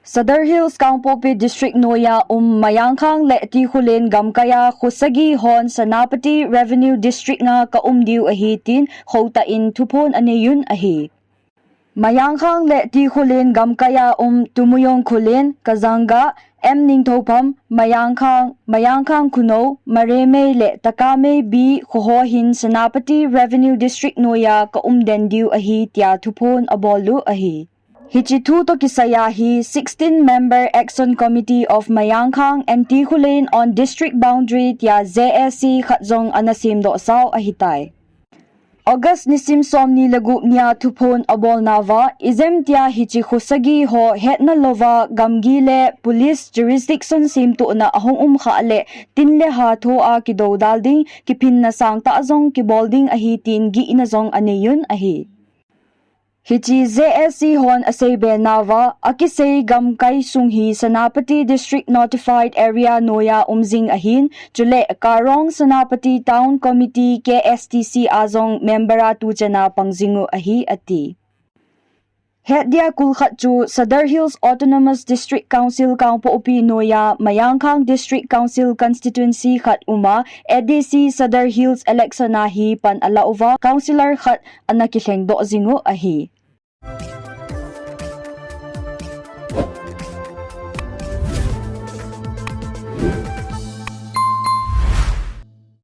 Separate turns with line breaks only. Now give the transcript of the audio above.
Sadar Hills Kangpopi District Noya Mayangkhang le ti Khullen gamkaya khusagi hon Senapati Revenue District nga kaumdiw ahitin khota in Thuphon aneyun ahi. Mayangkhang le ti Khullen gamkaya tumuyong Khullen kazanga ningthopam Mayangkhang kuno mareme le takame bi khohin Senapati Revenue District Noya umden diw ahi tia Thuphon Bol'u ahi. Hichitu to kisayahi 16-member Action Committee of Mayangkhang and Khullen on District Boundary tia ZSC khatzong anasim do saw ahitay. August nisim som ni lagu niya Thuphon Bol'u izem tia hichi khusagi ho hetna lova gamgile police jurisdiction sim to na ahong khaale tinle ha tho a kido dalding kipin na sang ta azong kibolding ahitin gi inazong aneyun ahi. Hichi ZSC hon asebe nava akisei gamkai sunghi Senapati District Notified Area Noya umzing ahin chule karong Senapati Town Committee KSTC azong membera tu jana pangzingu ahi ati. Hedia kulkhat chu Sadar Hills Autonomous District Council Kangpo upi Noya Mayangkhang District Council Constituency khat uma EDC Sadar Hills election nahi pan alaova councilor khat anakileng do zingu ahi.